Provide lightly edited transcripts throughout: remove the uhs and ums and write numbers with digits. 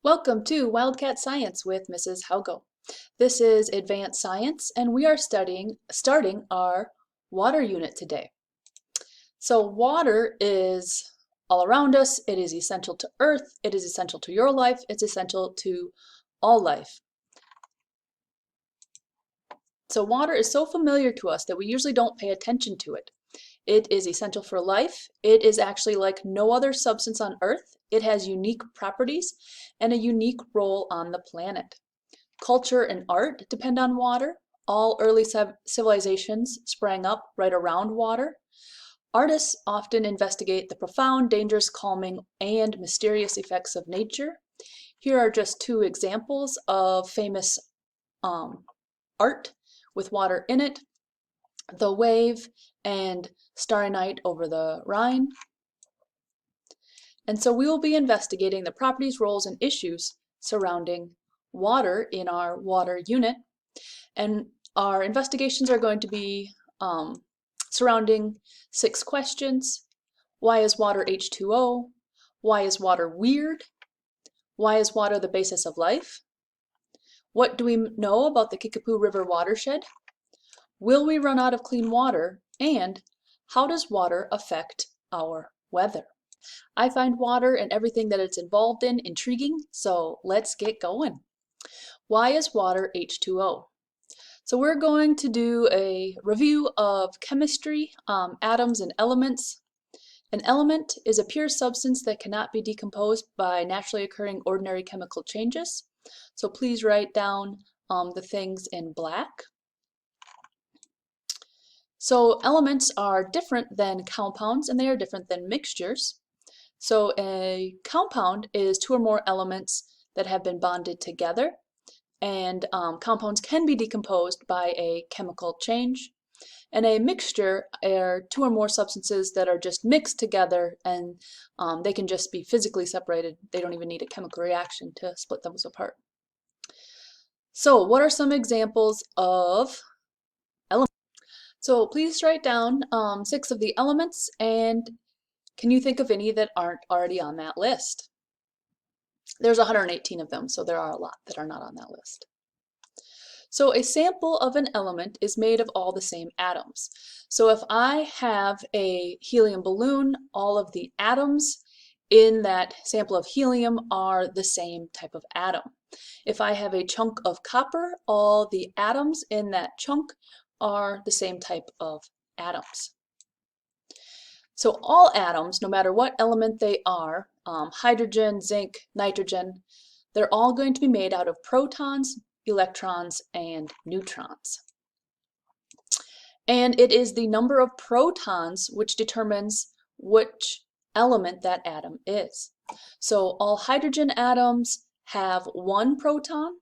Welcome to Wildcat Science with Mrs. Haugo. This is Advanced Science, and we are starting our water unit today. So water is all around us. It is essential to Earth. It is essential to your life. It's essential to all life. So water is so familiar to us that we usually don't pay attention to it. It is essential for life. It is actually like no other substance on Earth. It has unique properties and a unique role on the planet. Culture and art depend on water. All early civilizations sprang up right around water. Artists often investigate the profound, dangerous, calming, and mysterious effects of nature. Here are just two examples of famous art with water in it: The Wave and Starry Night over the Rhine. And so we will be investigating the properties, roles, and issues surrounding water in our water unit. And our investigations are going to be surrounding 6 questions. Why is water H2O? Why is water weird? Why is water the basis of life? What do we know about the Kickapoo River watershed? Will we run out of clean water? And how does water affect our weather? I find water and everything that it's involved in intriguing, so let's get going. Why is water H2O? So we're going to do a review of chemistry, atoms and elements. An element is a pure substance that cannot be decomposed by naturally occurring ordinary chemical changes. So please write down the things in black. So elements are different than compounds, and they are different than mixtures. So a compound is 2 or more elements that have been bonded together, and compounds can be decomposed by a chemical change. And a mixture are 2 or more substances that are just mixed together, and they can just be physically separated. They don't even need a chemical reaction to split those apart. So what are some examples of elements? So please write down 6 of the elements, and can you think of any that aren't already on that list? There's 118 of them, so there are a lot that are not on that list. So a sample of an element is made of all the same atoms. So if I have a helium balloon, all of the atoms in that sample of helium are the same type of atom. If I have a chunk of copper, all the atoms in that chunk are the same type of atoms. So all atoms, no matter what element they are, hydrogen, zinc, nitrogen, they're all going to be made out of protons, electrons, and neutrons. And it is the number of protons which determines which element that atom is. So all hydrogen atoms have 1 proton.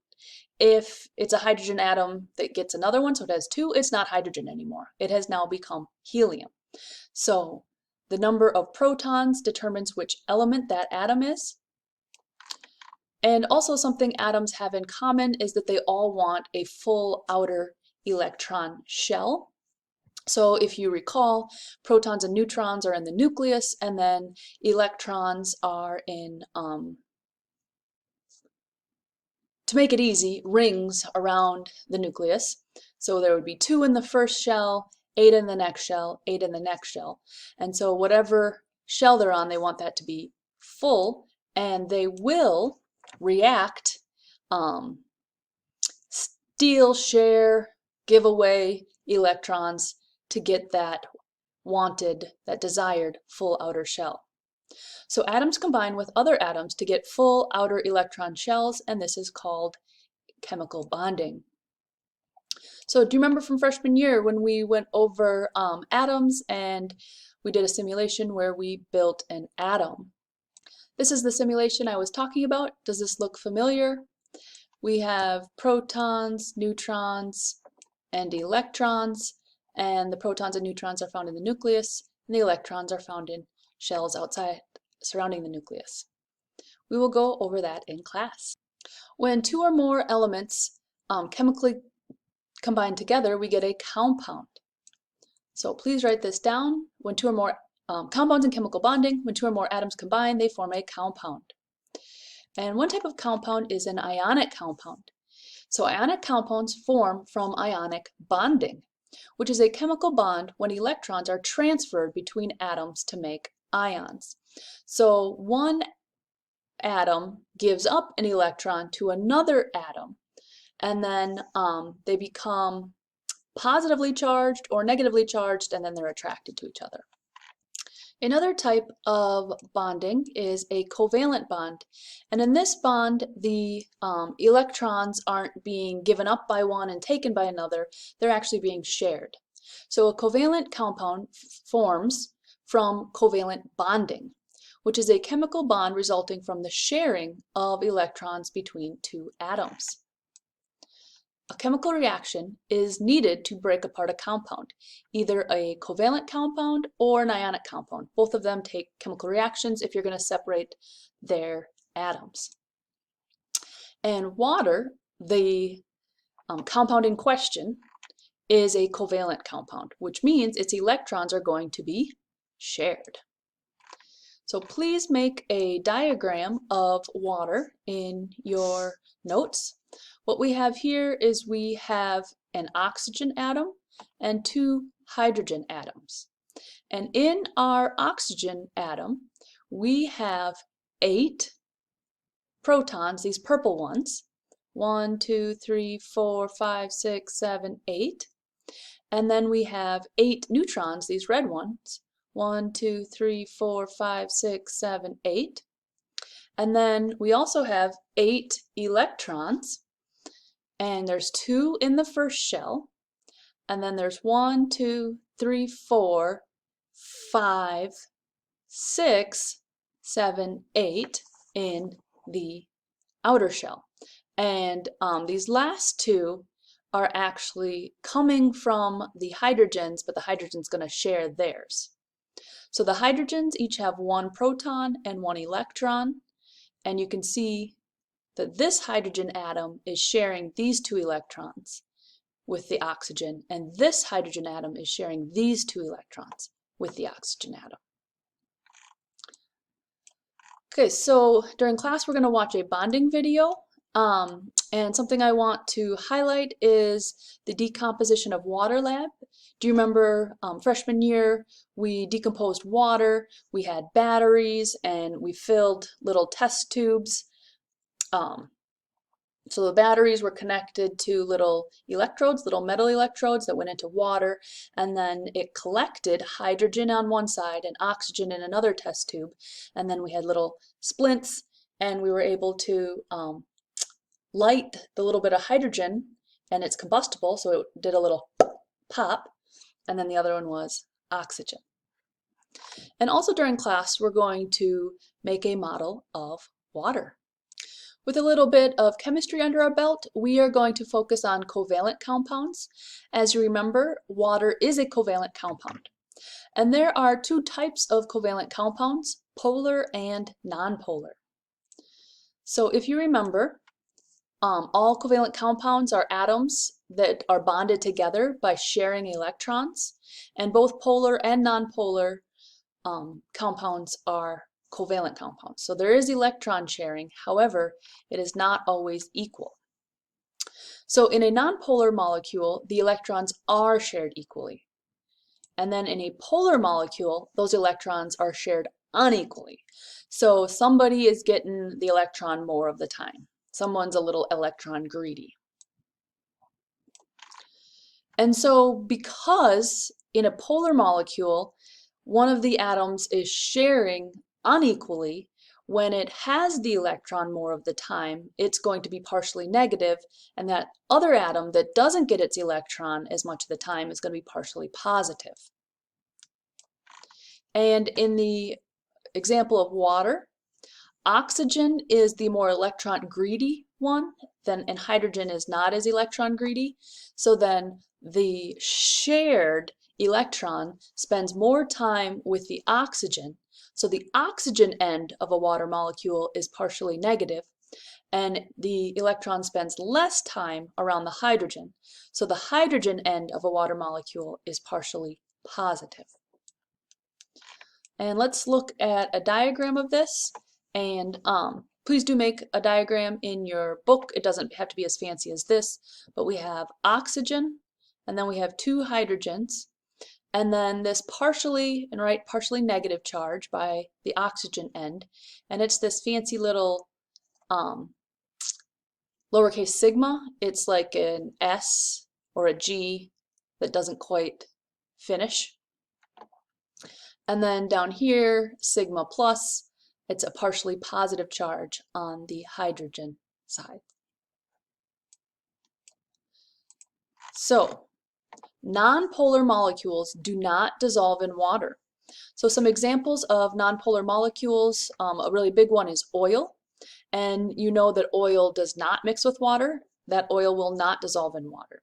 If it's a hydrogen atom that gets another one, so it has 2, it's not hydrogen anymore. It has now become helium. So the number of protons determines which element that atom is. And also something atoms have in common is that they all want a full outer electron shell. So if you recall, protons and neutrons are in the nucleus, and then electrons are in, to make it easy, rings around the nucleus. So there would be 2 in the first shell, 8 in the next shell, 8 in the next shell. And so whatever shell they're on, they want that to be full, and they will react, steal, share, give away electrons to get that wanted, that desired full outer shell. So atoms combine with other atoms to get full outer electron shells, and this is called chemical bonding. So do you remember from freshman year when we went over atoms and we did a simulation where we built an atom? This is the simulation I was talking about. Does this look familiar? We have protons, neutrons, and electrons, and the protons and neutrons are found in the nucleus, and the electrons are found in shells outside surrounding the nucleus. We will go over that in class. When 2 or more elements chemically combine together, we get a compound. So please write this down. When 2 or more compounds in chemical bonding, when 2 or more atoms combine, they form a compound. And one type of compound is an ionic compound. So ionic compounds form from ionic bonding, which is a chemical bond when electrons are transferred between atoms to make ions. So one atom gives up an electron to another atom, and then they become positively charged or negatively charged, and then they're attracted to each other. Another type of bonding is a covalent bond, and in this bond the electrons aren't being given up by one and taken by another, they're actually being shared. So a covalent compound forms from covalent bonding, which is a chemical bond resulting from the sharing of electrons between two atoms. A chemical reaction is needed to break apart a compound, either a covalent compound or an ionic compound. Both of them take chemical reactions if you're going to separate their atoms. And water, the compound in question, is a covalent compound, which means its electrons are going to be shared. So please make a diagram of water in your notes. What we have here is we have an oxygen atom and two hydrogen atoms. And in our oxygen atom, we have 8 protons, these purple ones. 1, 2, 3, 4, 5, 6, 7, 8. And then we have 8 neutrons, these red ones. 1, 2, 3, 4, 5, 6, 7, 8. And then we also have 8 electrons. And there's 2 in the first shell, and then there's 1, 2, 3, 4, 5, 6, 7, 8 in the outer shell. And these last 2 are actually coming from the hydrogens, but the hydrogen's going to share theirs. So the hydrogens each have 1 proton and 1 electron, and you can see that this hydrogen atom is sharing these 2 electrons with the oxygen, and this hydrogen atom is sharing these 2 electrons with the oxygen atom. Okay, so during class we're going to watch a bonding video, and something I want to highlight is the decomposition of water lab. Do you remember freshman year we decomposed water, we had batteries, and we filled little test tubes. So the batteries were connected to little electrodes, little metal electrodes that went into water, and then it collected hydrogen on one side and oxygen in another test tube, and then we had little splints, and we were able to light the little bit of hydrogen, and it's combustible, so it did a little pop, and then the other one was oxygen. And also during class we're going to make a model of water. With a little bit of chemistry under our belt, we are going to focus on covalent compounds. As you remember, water is a covalent compound. And there are 2 types of covalent compounds, polar and nonpolar. So if you remember, all covalent compounds are atoms that are bonded together by sharing electrons, and both polar and nonpolar compounds are covalent compounds. So there is electron sharing, however, it is not always equal. So in a nonpolar molecule, the electrons are shared equally. And then in a polar molecule, those electrons are shared unequally. So somebody is getting the electron more of the time. Someone's a little electron greedy. And so because in a polar molecule, one of the atoms is sharing unequally, when it has the electron more of the time, it's going to be partially negative, and that other atom that doesn't get its electron as much of the time is going to be partially positive. And in the example of water, oxygen is the more electron greedy one, and hydrogen is not as electron greedy. So then the shared electron spends more time with the oxygen. So the oxygen end of a water molecule is partially negative, and the electron spends less time around the hydrogen. So the hydrogen end of a water molecule is partially positive. And let's look at a diagram of this. And please do make a diagram in your book. It doesn't have to be as fancy as this, but we have oxygen, and then we have two hydrogens, and then this partially negative charge by the oxygen end, and it's this fancy little lowercase sigma. It's like an S or a G that doesn't quite finish. And then down here, sigma plus, it's a partially positive charge on the hydrogen side. So, nonpolar molecules do not dissolve in water. So some examples of nonpolar molecules, a really big one is oil. And you know that oil does not mix with water. That oil will not dissolve in water.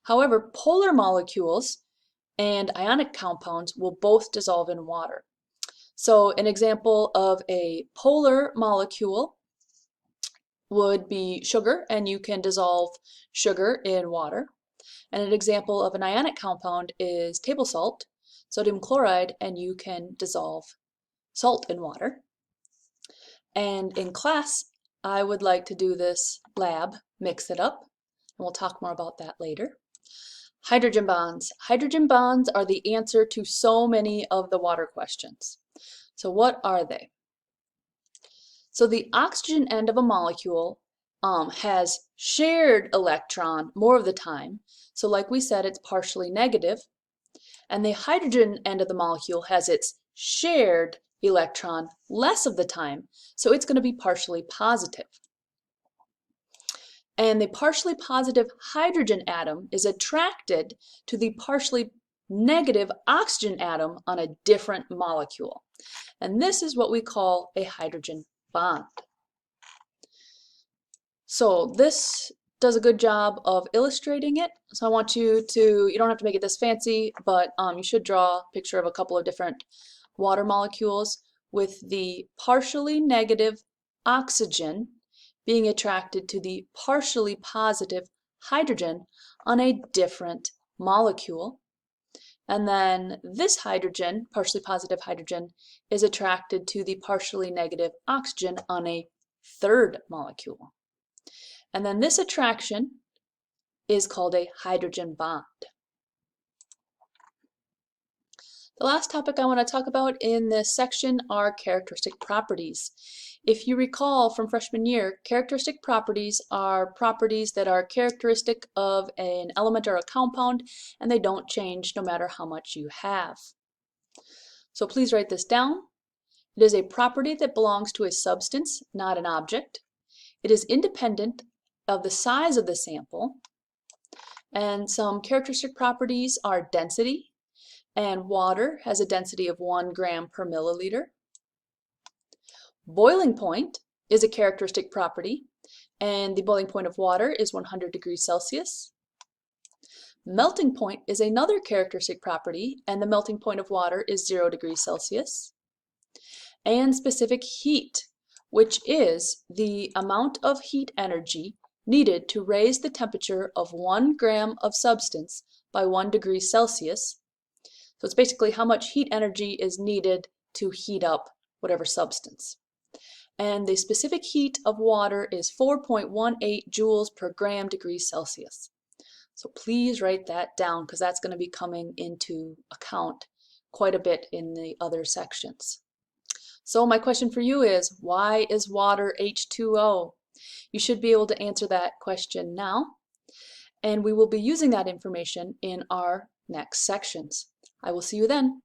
However, polar molecules and ionic compounds will both dissolve in water. So an example of a polar molecule would be sugar, and you can dissolve sugar in water. And an example of an ionic compound is table salt, sodium chloride, and you can dissolve salt in water. And in class, I would like to do this lab, mix it up, and we'll talk more about that later. Hydrogen bonds. Hydrogen bonds are the answer to so many of the water questions. So what are they? So the oxygen end of a molecule has shared electron more of the time. So like we said, it's partially negative. And the hydrogen end of the molecule has its shared electron less of the time. So it's going to be partially positive. And the partially positive hydrogen atom is attracted to the partially negative oxygen atom on a different molecule. And this is what we call a hydrogen bond. So this does a good job of illustrating it. So I want you don't have to make it this fancy, but you should draw a picture of a couple of different water molecules with the partially negative oxygen being attracted to the partially positive hydrogen on a different molecule. And then this hydrogen, partially positive hydrogen, is attracted to the partially negative oxygen on a third molecule. And then this attraction is called a hydrogen bond. The last topic I want to talk about in this section are characteristic properties. If you recall from freshman year, characteristic properties are properties that are characteristic of an element or a compound, and they don't change no matter how much you have. So please write this down. It is a property that belongs to a substance, not an object. It is independent of the size of the sample. And some characteristic properties are density. And water has a density of 1 gram per milliliter. Boiling point is a characteristic property, and the boiling point of water is 100 degrees Celsius. Melting point is another characteristic property, and the melting point of water is 0 degrees Celsius. And specific heat, which is the amount of heat energy needed to raise the temperature of 1 gram of substance by 1 degree Celsius. So it's basically how much heat energy is needed to heat up whatever substance. And the specific heat of water is 4.18 joules per gram degree Celsius. So please write that down because that's going to be coming into account quite a bit in the other sections. So my question for you is, why is water H2O? You should be able to answer that question now. And we will be using that information in our next sections. I will see you then.